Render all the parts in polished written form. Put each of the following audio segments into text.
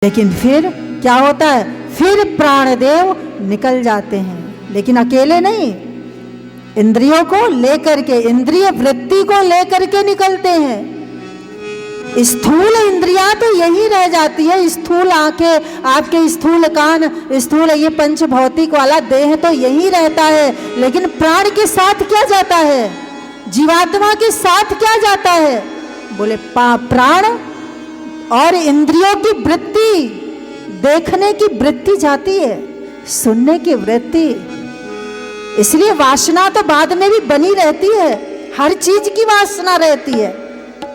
लेकिन फिर क्या होता है, फिर प्राणदेव निकल जाते हैं, लेकिन अकेले नहीं, इंद्रियों को लेकर के, इंद्रिय वृत्ति को लेकर के निकलते हैं। स्थूल इंद्रियां तो यही रह जाती है, स्थूल आंखें, आपके स्थूल कान, स्थूल ये पंच भौतिक वाला देह तो यही रहता है, लेकिन प्राण के साथ क्या जाता है, जीवात्मा के साथ क्या जाता है, बोले प्राण और इंद्रियों की वृत्ति, देखने की वृत्ति जाती है, सुनने की वृत्ति। इसलिए वासना तो बाद में भी बनी रहती है, हर चीज की वासना रहती है,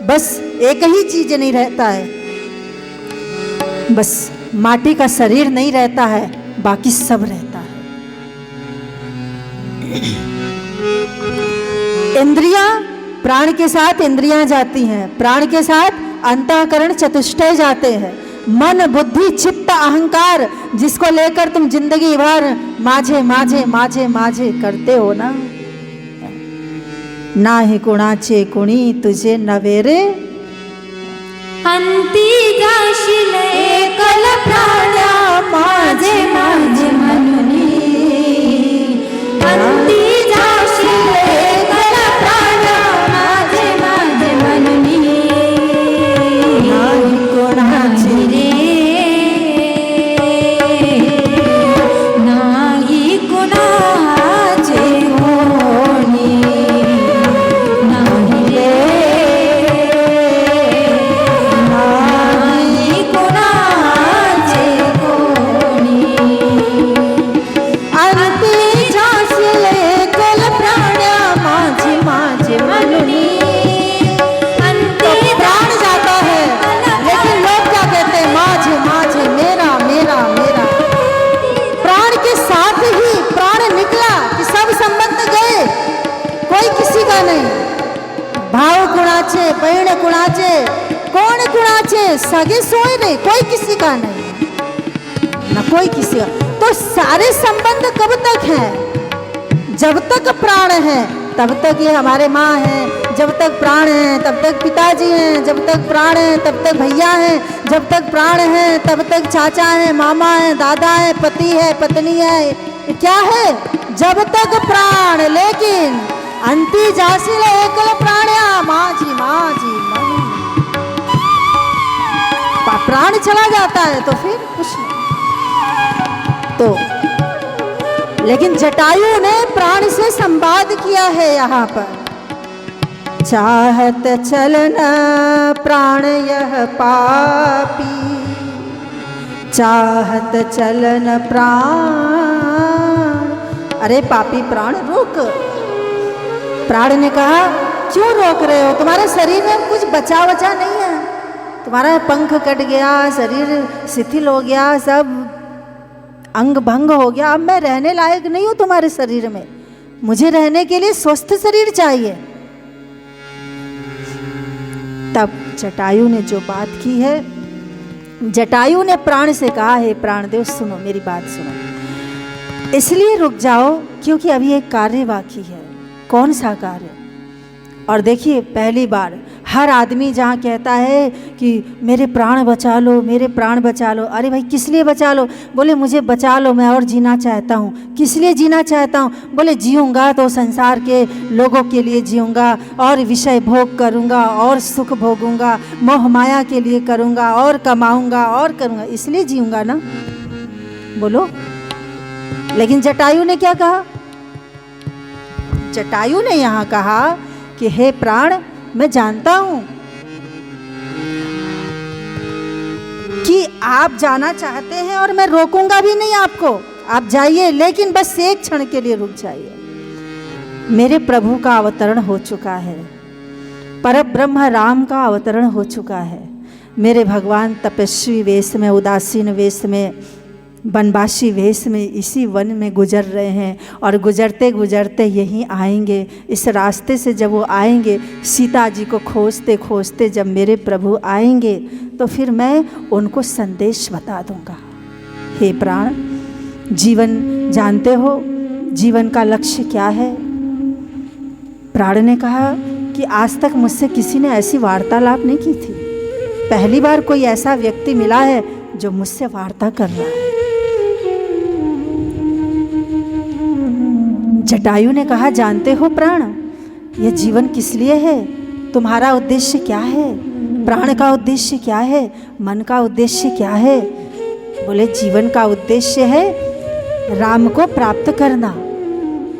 बस एक ही चीज नहीं रहता है, बस माटी का शरीर नहीं रहता है, बाकी सब रहता है। इंद्रियां, प्राण के साथ इंद्रियां जाती हैं, प्राण के साथ अंतःकरण चतुष्टय जाते हैं, मन बुद्धि चित्त अहंकार, जिसको लेकर तुम जिंदगी भर माझे माझे माझे माझे करते हो ना, नाही कुणाचे कुणी तुझे नवेरे, अंती जाशील एकल प्राणा माझे माझे म्हणुनी, अंती जाशील एकल प्राणा माझे माझे म्हणुनी, नाही कोणाचे नाही कुणाचे कोणी, नाही नाही कुणाचे कोणी, अंती जाशील एकल प्राण्या माझे माझे म्हणुनी। तो प्राण जाता है, लेकिन लोग क्या कहते हैं, माझे माझे मेरा मेरा मेरा। प्राण के साथ ही प्राण निकला कि सब संबंध गए, कोई किसी का नहीं। भाव कुणाचे, बहीण कुणाचे, कोण कुणाचे, सगे सोय रे, कोई किसी का नहीं, ना कोई किसी का। तो सारे संबंध कब तक हैं, जब तक प्राण है तब तक ये हमारे माँ हैं, जब तक प्राण हैं तब तक पिताजी हैं, जब तक प्राण हैं तब तक भैया हैं, जब तक प्राण हैं तब तक चाचा हैं, मामा हैं, दादा है, पति है, पत्नी है, क्या है, जब तक प्राण। लेकिन अंती जासिल एकल प्राण्या माझी माझी मनु, प्राण चला जाता है तो फिर कुछ नहीं। तो लेकिन जटायु ने प्राण से संवाद किया है यहाँ पर, चाहत चलन प्राण यह पापी, चाहत चलन प्राण, अरे पापी प्राण रुक। प्राण ने कहा क्यों रोक रहे हो, तुम्हारे शरीर में कुछ बचा वचा नहीं है, तुम्हारा पंख कट गया, शरीर शिथिल हो गया, सब अंग भंग हो गया, अब मैं रहने लायक नहीं हूं तुम्हारे शरीर में, मुझे रहने के लिए स्वस्थ शरीर चाहिए। तब जटायु ने जो बात की है, जटायु ने प्राण से कहा है, प्राणदेव सुनो मेरी बात सुनो, इसलिए रुक जाओ क्योंकि अभी एक कार्य बाकी है। कौन सा कार्य? और देखिए पहली बार हर आदमी जहाँ कहता है कि मेरे प्राण बचा लो, मेरे प्राण बचा लो, अरे भाई किस लिए बचा लो, बोले मुझे बचा लो, मैं और जीना चाहता हूँ। किस लिए जीना चाहता हूँ, बोले जीऊँगा तो संसार के लोगों के लिए जीऊँगा, और विषय भोग करूँगा, और सुख भोगूँगा, मोह माया के लिए करूँगा, और कमाऊँगा और करूँगा, इसलिए जीऊँगा ना, बोलो। लेकिन जटायु ने क्या कहा, जटायु ने यहाँ कहा कि हे प्राण, मैं जानता हूं कि आप जाना चाहते हैं और मैं रोकूंगा भी नहीं आपको, आप जाइए, लेकिन बस एक क्षण के लिए रुक जाइए। मेरे प्रभु का अवतरण हो चुका है, परब्रह्म राम का अवतरण हो चुका है। मेरे भगवान तपस्वी वेश में, उदासीन वेश में, वनवासी वेश में इसी वन में गुजर रहे हैं, और गुजरते गुजरते यहीं आएंगे। इस रास्ते से जब वो आएंगे, सीता जी को खोजते खोजते जब मेरे प्रभु आएंगे, तो फिर मैं उनको संदेश बता दूंगा। हे प्राण, जीवन जानते हो, जीवन का लक्ष्य क्या है? प्राण ने कहा कि आज तक मुझसे किसी ने ऐसी वार्तालाप नहीं की थी, पहली बार कोई ऐसा व्यक्ति मिला है जो मुझसे वार्ता कर रहा है। जटायु ने कहा, जानते हो प्राण, यह जीवन किस लिए है? तुम्हारा उद्देश्य क्या है? प्राण का उद्देश्य क्या है? मन का उद्देश्य क्या है? बोले, जीवन का उद्देश्य है राम को प्राप्त करना।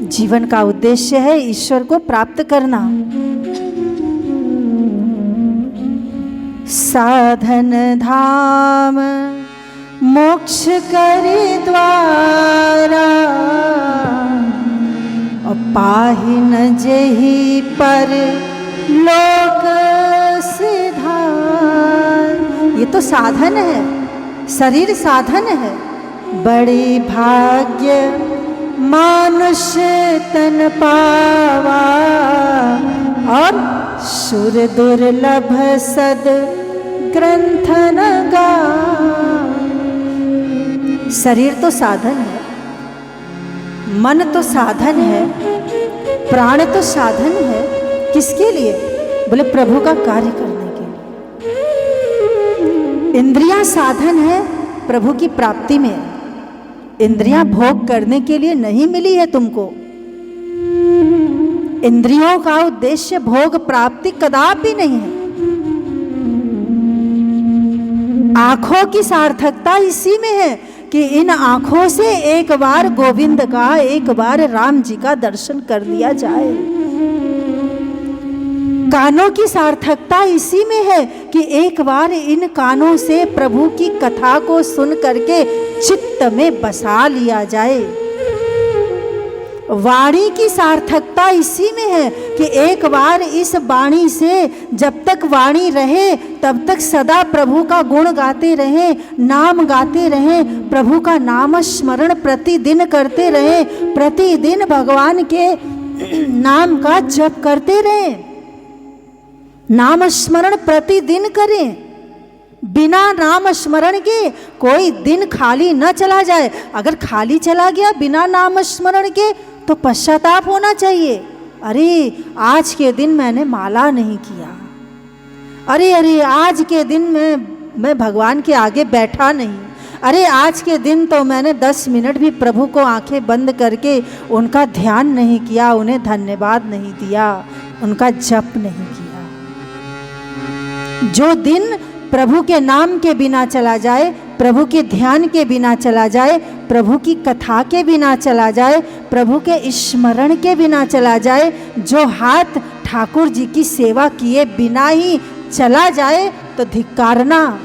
जीवन का उद्देश्य है ईश्वर को प्राप्त करना। साधन धाम मोक्ष करि द्वारा, और पाहि न जेहि पर लोक सिधार। ये तो साधन है, शरीर साधन है। बड़ी भाग्य मानुष तन पावा, और सुर दुर्लभ सद ग्रंथ न गावा। शरीर तो साधन है, मन तो साधन है, प्राण तो साधन है। किसके लिए? बोले, प्रभु का कार्य करने के लिए। इंद्रियां साधन है प्रभु की प्राप्ति में। इंद्रियां भोग करने के लिए नहीं मिली है तुमको। इंद्रियों का उद्देश्य भोग प्राप्ति कदापि नहीं है। आंखों की सार्थकता इसी में है कि इन आंखों से एक बार गोविंद का, एक बार राम जी का दर्शन कर लिया जाए। कानों की सार्थकता इसी में है कि एक बार इन कानों से प्रभु की कथा को सुन करके चित्त में बसा लिया जाए। वाणी की सार्थकता इसी में है कि एक बार इस वाणी से जब तक वाणी रहे तब तक सदा प्रभु का गुण गाते रहे, नाम गाते रहे, प्रभु का नाम स्मरण प्रतिदिन करते रहे, प्रतिदिन भगवान के नाम का जप करते रहे। नाम स्मरण प्रतिदिन करें। बिना नाम स्मरण के कोई दिन खाली न चला जाए। अगर खाली चला गया बिना नाम स्मरण के तो पश्चाताप होना चाहिए। अरे आज के दिन मैंने माला नहीं किया, अरे आज के दिन मैं भगवान के आगे बैठा नहीं, अरे आज के दिन तो मैंने 10 मिनट भी प्रभु को आंखें बंद करके उनका ध्यान नहीं किया, उन्हें धन्यवाद नहीं दिया, उनका जप नहीं किया। जो दिन प्रभु के नाम के बिना चला जाए, प्रभु के ध्यान के बिना चला जाए, प्रभु की कथा के बिना चला जाए, प्रभु के स्मरण के बिना चला जाए, जो हाथ ठाकुर जी की सेवा किए बिना ही चला जाए, तो धिक्कारना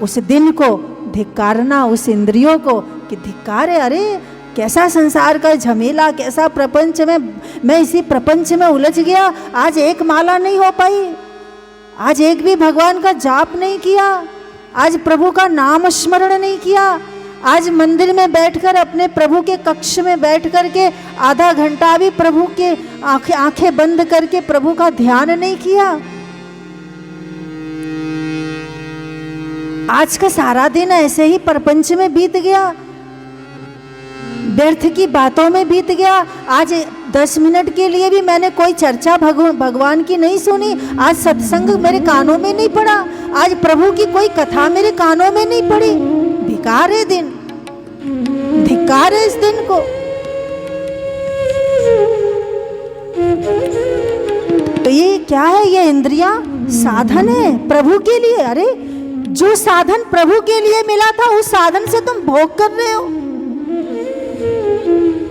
उस दिन को, धिक्कारना उस इंद्रियों को कि धिक्कार है। अरे कैसा संसार का झमेला, कैसा प्रपंच में, मैं इसी प्रपंच में उलझ गया। आज एक माला नहीं हो पाई, आज एक भी भगवान का जाप नहीं किया, आज प्रभु का नाम स्मरण नहीं किया, आज मंदिर में बैठकर अपने प्रभु के कक्ष में बैठ करके आधा घंटा भी प्रभु के आंखें बंद करके प्रभु का ध्यान नहीं किया। आज का सारा दिन ऐसे ही प्रपंच में बीत गया, व्यर्थ की बातों में बीत गया। आज 10 मिनट के लिए भी मैंने कोई चर्चा भगवान की नहीं सुनी, आज सत्संग मेरे कानों में नहीं पड़ा, आज प्रभु की कोई कथा मेरे कानों में नहीं पड़ी। धिक्कार है दिन, धिक्कार है इस दिन को। तो ये क्या है? ये इंद्रियां साधन है प्रभु के लिए। अरे जो साधन प्रभु के लिए मिला था उस साधन से तुम भोग कर रहे हो,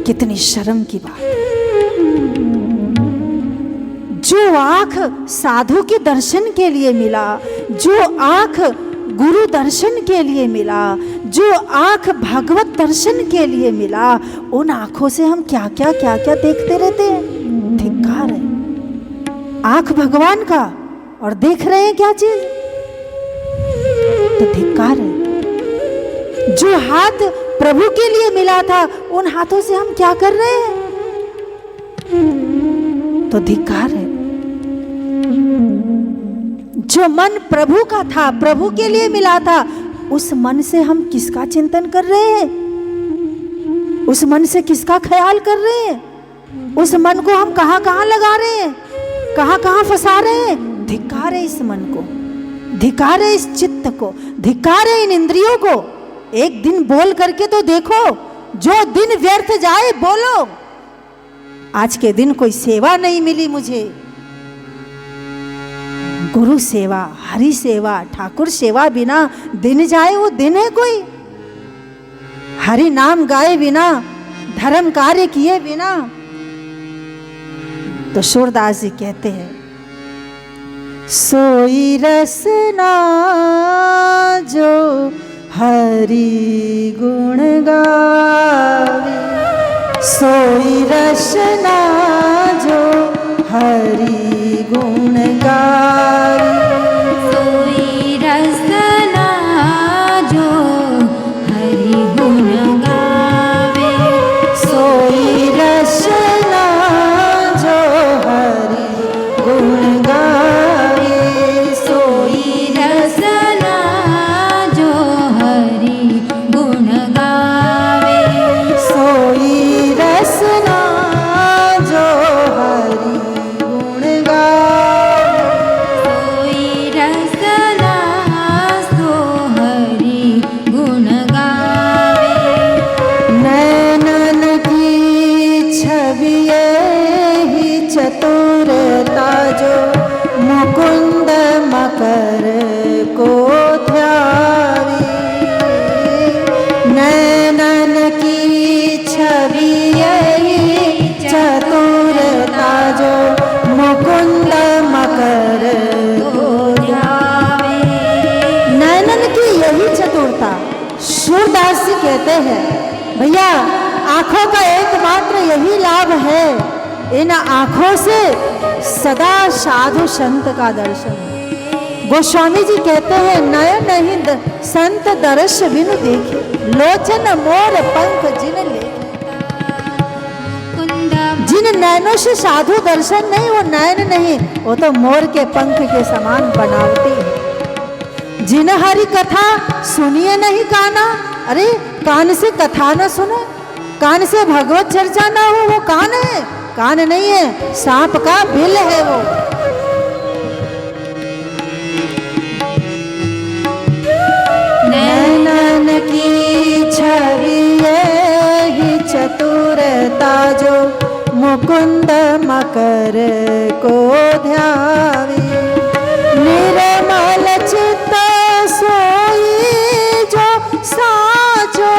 कितनी शर्म की बात। जो आंख साधु के दर्शन के लिए मिला, जो आंख गुरु दर्शन के लिए मिला, जो आंख भगवत दर्शन के लिए मिला, उन आंखों से हम क्या क्या देखते रहते हैं। धिक्कार है। आंख भगवान का और देख रहे हैं क्या चीज, तो धिक्कार है। जो हाथ प्रभु के लिए मिला था उन हाथों से हम क्या कर रहे हैं, तो धिक्कार है। जो मन प्रभु का था, प्रभु के लिए मिला था, उस मन से हम किसका चिंतन कर रहे हैं, उस मन से किसका ख्याल कर रहे हैं, उस मन को हम कहां कहां लगा रहे हैं, कहां कहां फंसा रहे हैं। धिक्कार है इस मन को। धिकारे इस चित्त को, धिकारे इन इंद्रियों को। एक दिन बोल करके तो देखो, जो दिन व्यर्थ जाए बोलो। आज के दिन कोई सेवा नहीं मिली मुझे, गुरु सेवा, हरि सेवा, ठाकुर सेवा बिना दिन जाए वो दिन है कोई? हरि नाम गाए बिना, धर्म कार्य किए बिना। तो सूरदास जी कहते हैं, सोई रसना जो हरि गुण गावे, सोई रसना जो हरि गुण गावे, सोई रसना जो हरि गुण गावे, सोई रसना जो हरि गुण गावे, सोई रसना जो हरि गुण गावे, सोई रसना जो हरि गुण गावे, सोई रसना सो हरि गुण गावे, नैनन की छवि ही चतुरता जो मुकुंद मकर को ध्यावे, नैनन की छवि ही चतुरता जो मुकुंद मकर को ध्यावे, नैनन की यही चतुरता। सूरदास जी कहते हैं, भैया आंखों का एकमात्र यही लाभ है, इन आंखों से सदा साधु संत का दर्शन। गोस्वामी जी कहते हैं, नयन ही संत दर्श बिनु देखे, लोचन मोर पंख जिन लेखे। कुंद जिन नैनों से साधु दर्शन नहीं, वो नयन नहीं, वो तो मोर के पंख के समान बनावटी है। जिन हरि कथा सुनिए नहीं काना, अरे कान से कथा न सुनो, कान से भगवत चर्चा ना हो, वो कान है? कान नहीं है, सांप का बिल है वो। नैनन की छवि ही चतुरता जो मुकुंद मकर को ध्यावे, निर्मल चित्त सोई जो साचो,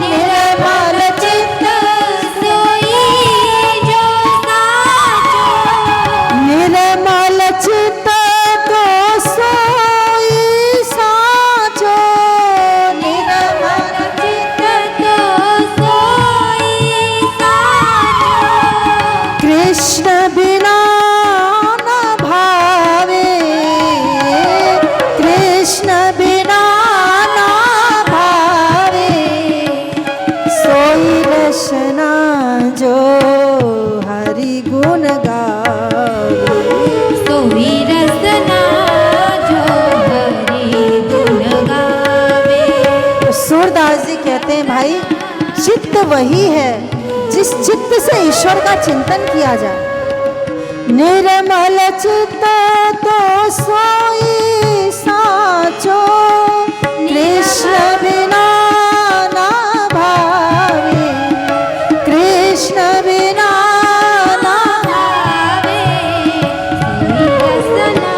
निर्मल चित्त सोई जो साचो, निर्मल चित्त तो सोई साचो, निर्मल चित्त तो सोई साचो, कृष्ण बिना न भावे, कृष्ण बिना न भावे, सोई रसना जो हरि गुण गावे, सोई रसना जो हरि गुण गावे। तो सूरदास जी कहते हैं, भाई चित्त वही है जिस चित्त से ईश्वर का चिंतन किया जाए। निर्मल चित्त तो सोई साचो, कृष्ण बिना ना भावे, कृष्ण बिना ना भावे, सोई रसना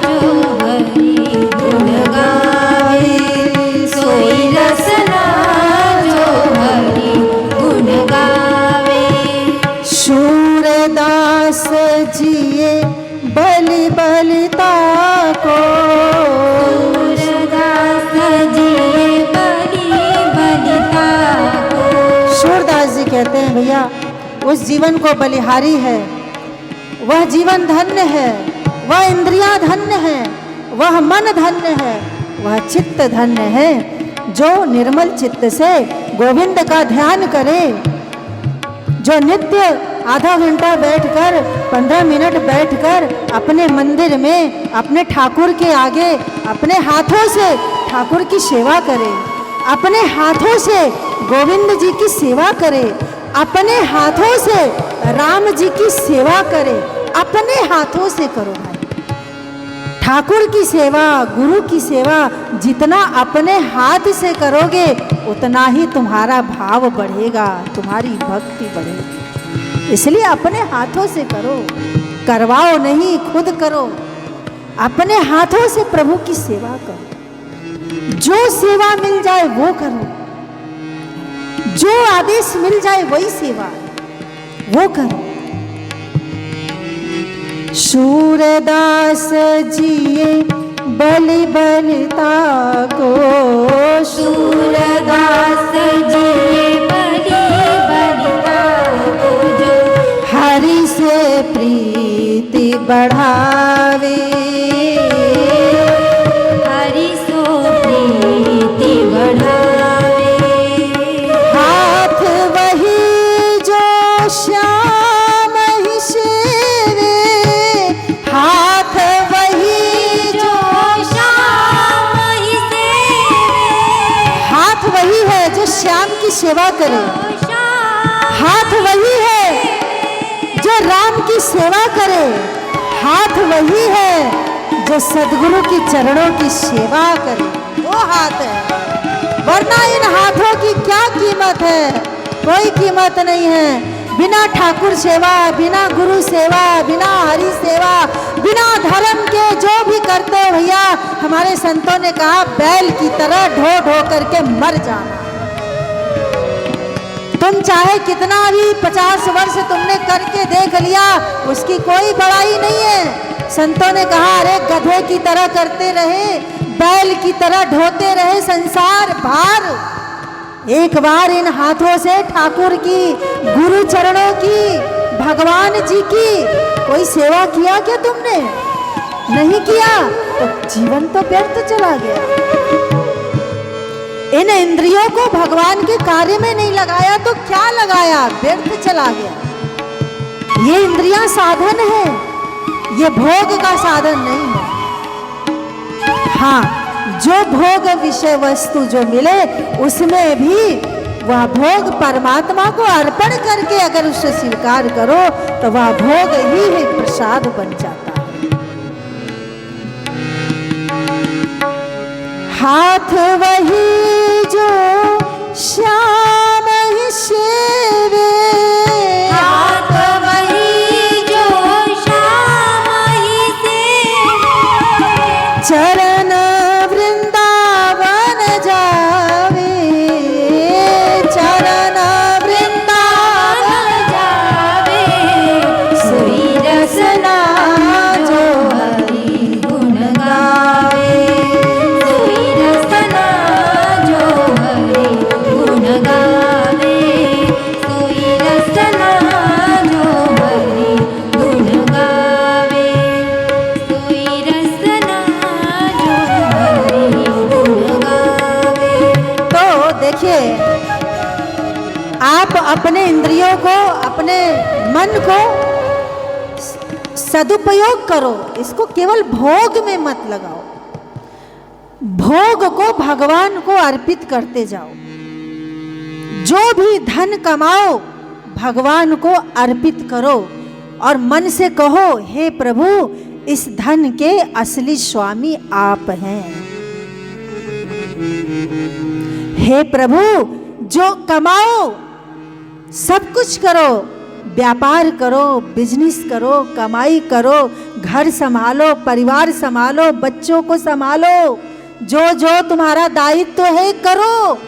जो हरि गुण गावे, सोई रसना जो हरि गुण गावे। सूरदास जिए बलि बलिता को, सूरदास जिए बलि बलिता को, सूरदास जी कहते हैं, भैया उस जीवन को बलिहारी है, वह जीवन धन्य है, वह इंद्रियां धन्य है, वह मन धन्य है, वह चित्त धन्य है, जो निर्मल चित्त से गोविंद का ध्यान करे, जो नित्य आधा घंटा बैठकर 15 मिनट बैठकर अपने मंदिर में अपने ठाकुर के आगे अपने हाथों से ठाकुर की सेवा करे, अपने हाथों से गोविंद जी की सेवा करे, अपने हाथों से राम जी की सेवा करे, अपने हाथों से करो भाई। ठाकुर की सेवा, गुरु की सेवा जितना अपने हाथ से करोगे उतना ही तुम्हारा भाव बढ़ेगा, तुम्हारी भक्ति बढ़ेगी। इसलिए अपने हाथों से करो, करवाओ नहीं, खुद करो। अपने हाथों से प्रभु की सेवा करो। जो सेवा मिल जाए वो करो, जो आदेश मिल जाए वही सेवा वो करो। सूरदास जिए बलि बलिता को, सूरदास जिए बलि बलिता को, जो हरि से प्रीति बढ़ावे, हरि सो प्रीति बढ़ावे। हाथ वही जो श्याम ही सेवे, हाथ वही जो, श्याम ही सेवे, हाथ वही है जो श्याम की सेवा करे, हाथ वही है जो राम की सेवा करे, हाथ वही है जो सद्गुरु की चरणों की सेवा करे, वो हाथ है। वरना इन हाथों की क्या कीमत है? कोई कीमत नहीं है। बिना ठाकुर सेवा, बिना गुरु सेवा, बिना हरि सेवा, बिना धर्म के जो भी करते हो भैया, हमारे संतों ने कहा बैल की तरह ढो ढो करके मर जाना। तुम चाहे कितना भी 50 वर्ष तुमने करके देख लिया, उसकी कोई बड़ाई नहीं है। संतों ने कहा अरे गधे की तरह करते रहे, बैल की तरह ढोते रहे संसार भार, एक बार इन हाथों से ठाकुर की, गुरु चरणों की, भगवान जी की कोई सेवा किया क्या तुमने? नहीं किया तो जीवन तो व्यर्थ चला गया। इन इंद्रियों को भगवान के कार्य में नहीं लगाया तो क्या लगाया? व्यर्थ चला गया। ये इंद्रियां साधन है, ये भोग का साधन नहीं है। हाँ, जो भोग विषय वस्तु जो मिले उसमें भी वह भोग परमात्मा को अर्पण करके अगर उसे स्वीकार करो तो वह भोग ही प्रसाद बन जाता है। हाथ वही जो श्याम ही सेवे, हाथ वही जो श्याम ही सेवे, चरण वृंदावन जावे, चरण वृंदावन जावे, सोई रसना जो हरि गुण गावे, सोई रसना जो हरि गुण गावे, सोई रसना जो हरि गुण गावे, सोई रसना जो हरि गुण गावे। तो देखिए, आप अपने इंद्रियों को, अपने मन को सदुपयोग करो, इसको केवल भोग में मत लगाओ। भोग को भगवान को अर्पित करते जाओ। जो भी धन कमाओ भगवान को अर्पित करो और मन से कहो हे प्रभु, इस धन के असली स्वामी आप हैं। हे प्रभु, जो कमाओ सब कुछ करो, व्यापार करो, बिजनेस करो, कमाई करो, घर संभालो, परिवार संभालो, बच्चों को संभालो, जो जो तुम्हारा दायित्व है करो,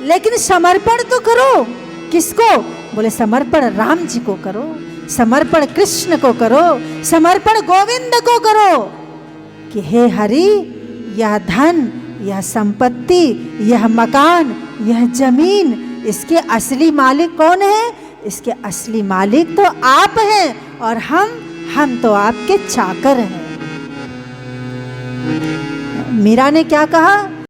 लेकिन समर्पण तो करो। किसको? बोले समर्पण राम जी को करो, समर्पण कृष्ण को करो, समर्पण गोविंद को करो कि हे हरि, यह धन, यह संपत्ति, यह मकान, यह जमीन, इसके असली मालिक कौन है? इसके असली मालिक तो आप हैं और हम तो आपके चाकर हैं। मीरा ने क्या कहा?